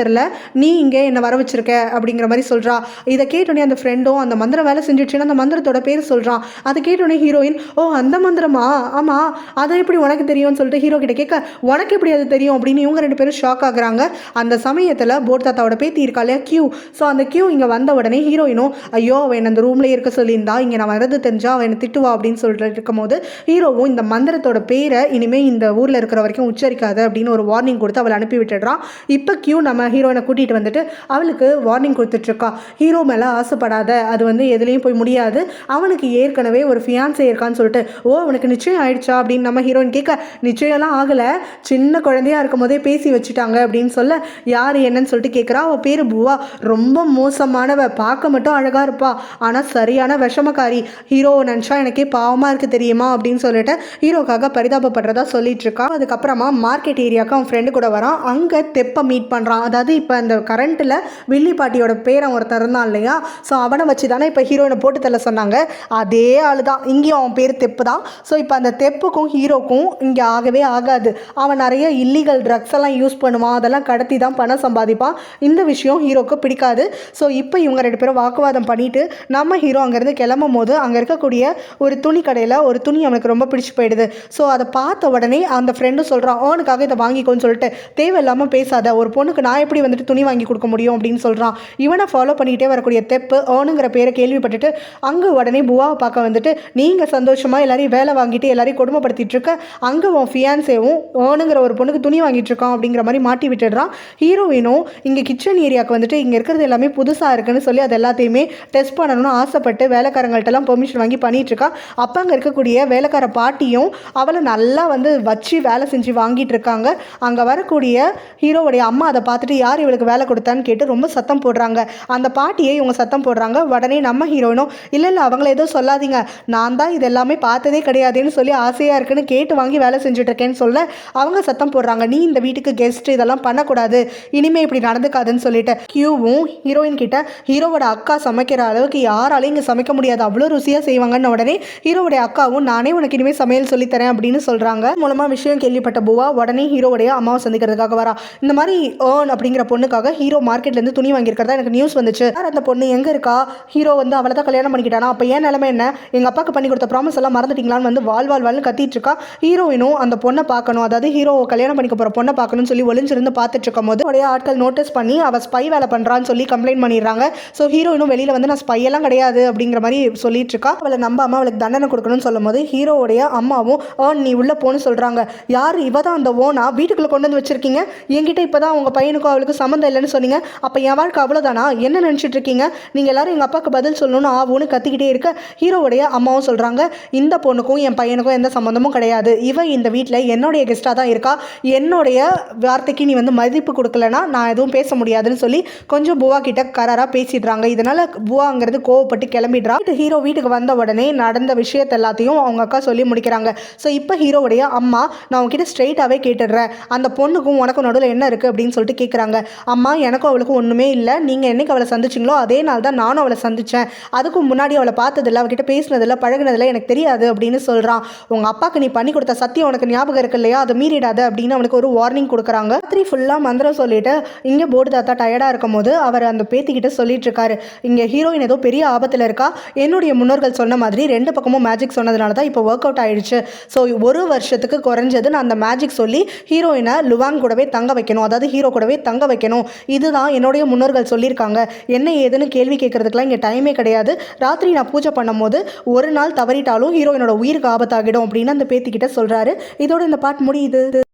தெரில, நீ இங்கே என்னை வர வச்சிருக்க அப்படிங்கிற மாதிரி சொல்கிறா. இதை கேட்டோடனே அந்த ஃப்ரெண்டும் அந்த மந்திரம் வேலை செஞ்சிடுச்சுன்னு அந்த மந்திரத்தோட பேர் சொல்கிறான். அதை கேட்டோடனே ஹீரோயின், ஓ அந்த மந்திரமா, ஆமாம் அதை எப்படி உனக்கு தெரியும்னு சொல்லிட்டு ஹீரோ கிட்ட கேட்க, உனக்கு எப்படி அது தெரியும் அப்படின்னு இவங்க ரெண்டு பேரும் ஷாக் ஆகுறாங்க. அந்த சமயத்தில் போட் தாத்தாவோட பேத்தி இருக்கா இல்லையா கியூ, ஸோ அந்த கியூ இங்கே வந்த உடனே ஹீரோயினும், ஐயோ அவன் என்ன அந்த ரூம்லேயே இருக்க சொல்லியிருந்தா, இங்கே நான் வரது தெரிஞ்சா அவன் என்ன திட்டுவா அப்படின்னு சொல்லிட்டு இருக்கும்போது ஹீரோவும் இந்த மந்திரத்தோட பேரை இனிமேல் இந்த ஊரில் இருக்கிற வரைக்கும் உச்சரிக்காத அப்படின்னு ஒரு வார்னிங் கொடுத்து அவளை அனுப்பி விட்டுடுறான். இப்போ கியூ நம்ம ஹீரோயினை கூட்டிகிட்டு வந்துட்டு அவளுக்கு வார்னிங் கொடுத்துட்ருக்கா, ஹீரோ மேலே ஆசைப்படாத, அது வந்து எதுலேயும் போய் முடியாது, அவனுக்கு ஏற்கனவே ஒரு ஃபியான்சே இருக்கான்னு சொல்லிட்டு. ஓ அவனுக்கு நிச்சயம் ஆயிடுச்சா அப்படின்னு நம்ம ஹீரோயின் கேட்க, நிச்சயம்லாம் ஆகலை, சின்ன குழந்தையா இருக்கும் போதே பேசி வச்சுட்டாங்க அப்படின்னு சொல்ல, யார் என்னன்னு சொல்லிட்டு கேட்குறா. அவள் பேர் பூவா, ரொம்ப மோசமானவ, பார்க்க மட்டும் அழகாக இருப்பா ஆனால் சரியான விஷமக்காரி, ஹீரோ நினச்சா எனக்கே பாவமாக இருக்குது தெரியுமா அப்படின்னு சொல்லிட்டு ஹீரோக்காக பரிதாபப்படுறதா சொல்லிட்டு இருக்கா. அதுக்கப்புறமா மார்க்கெட் ஏரியாவுக்கு அவன் ஃப்ரெண்டு கூட வரான். அங்கே தெப்பை மீட் பண்ணுறான். அதாவது இப்போ இந்த கரண்ட்டில் வில்லி பாட்டியோட பேரன் ஒருத்தர் இருந்தான் இல்லையா, ஸோ அவனை வச்சு தானே இப்போ ஹீரோயினை போட்டு தள்ள சொன்னாங்க, அதே ஆள் தான் இங்கேயும் அவன் பேர் தெப்பு தான். ஸோ இப்போ அந்த தெப்புக்கும் ஹீரோக்கும் இங்கே ஆகவே ஆகாது. அவன் நிறைய இல்லீகல் ட்ரக்ஸ் எல்லாம் யூஸ் பண்ணுவான், அதெல்லாம் கடத்தி தான் பணம் சம்பாதிப்பான். இந்த விஷயம் ஹீரோக்கு பிடிக்காது. ஸோ இப்போ இவங்க ரெண்டு பேரும் வாக்குவாதம் பண்ணிட்டு நம்ம ஹீரோ அங்கேருந்து கிளம்பும் போது அங்கே இருக்கக்கூடிய ஒரு துணி கடையில் ஒரு துணி அவனுக்கு ரொம்ப பிடிச்சி போயிடுது. ஸோ அதை பார்த்த உடனே அந்த ஃப்ரெண்டும் சொல்கிறான், அவனுக்காக இதை வாங்கிக்கோன்னு சொல்லிட்டு, தேவையில்லாமல் பேசாத, ஒரு பொண்ணுக்கு நான் எப்படி வந்துட்டு துணி வாங்கி கொடுக்க முடியும் அப்படின்னு சொல்கிறான். இவனை ஃபாலோ பண்ணிகிட்டே வரக்கூடிய தெப்பு அவனுங்கிற பேரை கேள்விப்பட்டுட்டு அங்கே உடனே புவாவை பார்க்க வந்துட்டு, நீங்கள் சந்தோஷமாக எல்லாரையும் வேலை வாங்கிட்டு எல்லாரையும் கொடுமைப்படுத்திட்டு இருக்க, அங்கே உன் ஃபியான்சேவும் அவனுங்கிற ஒரு பொண்ணுக்கு துணி வாங்கிட்டு இருக்கான் அப்படிங்கிற மாதிரி மாட்டி விட்டுடுறான். ஹீரோயினும் இங்கே கிச்சன் ஏரியாவுக்கு வந்துட்டு இங்கே இருக்கிறது எல்லாமே புதுசாக இருக்குன்னு சொல்லி அது எல்லாத்தையுமே டெஸ்ட் பண்ணணும்னு ஆசைப்பட்டு வேலைக்காரங்கள்ட்டெல்லாம் பெர்மிஷன் வாங்கி பண்ணிட்டு இருக்கா. அப்போ அங்கே இருக்கக்கூடிய வேலைக்கார பாட்டியும் அவளை நல்லா வந்து வச்சு வேலை செஞ்சு வாங்கிட்டு இருக்காங்க. அங்கே வரக்கூடிய ஹீரோவுடைய அம்மா அதை பார்த்துட்டு யார் இவளுக்கு வேலை கொடுத்தான்னு கேட்டு ரொம்ப சத்தம் போடுறாங்க. அந்த பாட்டியை இவங்க சத்தம் போடுறாங்க. உடனே நம்ம ஹீரோயினும், இல்லை அவங்கள ஏதோ சொல்லாதீங்க, நான் தான் இது எல்லாமே பார்த்ததே கிடையாதுன்னு சொல்லி ஆசையாக இருக்குன்னு கேட்டு வாங்கி வேலை செஞ்சுட்டு இருக்கேன்னு சொல்ல அவங்க சத்தம் போடுறாங்க, நீ இந்த வீட்டுக்கு கெஸ்ட், இதெல்லாம் பண்ணக்கூடாது, இனிமேல் இப்படி நடந்துக்காதுன்னு சொல்லிட்டு. கியூவும் ஹீரோயின் கிட்ட, ஹீரோவோட அக்கா சமைக்கிற அளவுக்கு யாராலையும் இங்கே சமைக்க முடியாது, அவ்வளோ ருசியாக செய்வாங்கன்னு உடனே ஹீரோவுடைய அக்காவும், நானே உனக்கு இனிமேல் சமையல் சொல்லித்தரேன் அப்படின்னு சொல்கிறாங்க. மூலமாக விஷயம் கேள்விப்பட்ட பூவா உடனே ஹீரோவுடைய அம்மாவை சந்திக்கிறதுக்காக வரா. இந்த மாதிரி ஏர்ன் அப்படிங்கிற பொண்ணுக்காக ஹீரோ மார்க்கெட்லேருந்து துணி வாங்கியிருக்கிறதா எனக்கு நியூஸ் வந்துச்சு, அந்த பொண்ணு எங்கே இருக்கா, ஹீரோ வந்து அவளை தான் கல்யாணம் பண்ணிக்கிட்டானா, அப்போ ஏன் நிலைமை என்ன, எங்கள் அப்பாவுக்கு பண்ணி கொடுத்த ப்ராமிஸ் எல்லாம் மறந்துட்டீங்களான்னு வந்து வாழ்னு கத்திட்டு இருக்கா. ஹீரோயினும் அந்த பொண்ணை பார்க்கணும், அதாவது ஹீரோ கல்யாணம் பண்ணிக்க போகிற பொண்ணை பார்க்கணும்னு சொல்லி ஒளிஞ்சிருந்து பார்த்துட்டு இருக்கும் போது உடைய ஆட்கள் நோட்டீஸ் பண்ணி அவள் ஸ்பை வேலை பண்ணுறான்னு சொல்லி கம்ப்ளைண்ட் பண்ணிடுறாங்க. ஸோ ஹீரோயினும் வெளியில் வந்து நான் ஸ்பையெல்லாம் கிடையாது அப்படிங்கிற மாதிரி சொல்லிட்டு இருக்கா. அவளை நம்பாமல் அவளுக்கு தண்டனை கொடுக்கணும்னு சொல்லும் போது ஹீரோவுடைய அம்மாவும் நீ உள்ளே போன்னு சொல்கிறாங்க. யார் இவ தான் அந்த ஓனா வீட்டுக்குள்ளே கொண்டு வந்து வச்சிருக்கீங்க, என்கிட்ட இப்போ தான் உங்கள் பையனுக்கும் அவளுக்கு சம்மந்தம் இல்லைன்னு சொன்னீங்க, அப்போ என் வாழ்க்கை அவ்வளோதானா, என்ன நினச்சிட்டு இருக்கீங்க, நீங்கள் எல்லாரும் எங்கள் அப்பாவுக்கு பதில் சொல்லணும்னு ஆகும்னு கத்திக்கிட்டே இருக்க ஹீரோவுடைய அம்மாவும் சொல்கிறாங்க, இந்த பொண்ணுக்கும் என் பையனுக்கும் எந்த சம்மந்தமும் கிடையாது, இவ இந்த வீட்டில் என்னுடைய கெஸ்ட்டாக தான் இருக்கா, என்னுடைய வார்த்தைக்கு நீ வந்து மதிப்பு கொடுக்கலனா நான் எதுவும் பேச முடியாதுன்னு சொல்லி கொஞ்சம் புவா கிட்ட கராராக பேசிடுறாங்க. இதனால் புவாங்கிறது கோவப்பட்டு கிளம்பிடுறா. ஹீரோ வீட்டுக்கு வந்த உடனே நடந்த விஷயத்த எல்லாத்தையும் அவங்க அக்கா சொல்லி முடிக்கிறாங்க. ஸோ இப்போ ஹீரோவுடைய அம்மா, நான் உங்ககிட்ட ஸ்ட்ரெயிட்டாகவே கேட்டுடுறேன், அந்த பொண்ணுக்கும் உனக்கும் நடுவில் என்ன இருக்குது அப்படின்னு சொல்லிட்டு கேட்குறாங்க. அம்மா எனக்கும் அவளுக்கும் ஒன்றுமே இல்லை, நீங்கள் என்னைக்கு அவளை சந்திச்சிங்களோ அதே நாள் தான் நானும் அவளை சந்தித்தேன், அதுக்கு முன்னாடி அவளை பார்த்ததில்ல, அவகிட்ட பேசினதில்ல, பழகினதில்ல, எனக்கு தெரியாது அப்படின்னு சொல்கிறான். உங்கள் அப்பாவுக்கு நீ பண்ணி கொடுத்த சத்தியம் உனக்கு ஞாபகம் இருக்கு இல்லையா, அதை மீறிடாத அப்படின்னு அவனுக்கு ஒரு வார்னிங் கொடுக்குறாங்க. ராத்திரி ஃபுல்லாக மந்திரம் சொல்லிட்டு இங்கே போர்டு தாத்தா டயர்டாக இருக்கும் போது அவர் அந்த பேத்திக்கிட்ட சொல்லிட்டு இருக்காரு, இங்கே ஹீரோயின் ஏதோ பெரிய ஆபத்தில் இருக்கா, என்னுடைய முன்னோர்கள் சொன்ன மாதிரி 2 பக்கமும் மேஜிக் சொன்னதுனால தான் இப்போ ஒர்க் அவுட் ஆயிடுச்சு, ஸோ 1 வருஷத்துக்கு குறைஞ்சது நான் அந்த மேஜிக் சொல்லி ஹீரோயினை லுவாங் கூடவே தங்க வைக்கணும், அதாவது ஹீரோ கூடவே தங்க வைக்கணும், இதுதான் என்னுடைய முன்னோர்கள் சொல்லியிருக்காங்க, என்ன ஏதுன்னு கேள்வி கேட்கறதுக்குலாம் இங்கே டைமே கிடையாது, ராத்திரி நான் பூஜை பண்ணும்போது ஒரு நாள் தவறிட்டாலும் ஹீரோயினோட உயிருக்கு ஆபத்தாகிடும் அப்படின்னு அந்த பேத்திக்கிட்ட சொல்கிறாரு. இதோட இந்த பாட்டு முடியுது.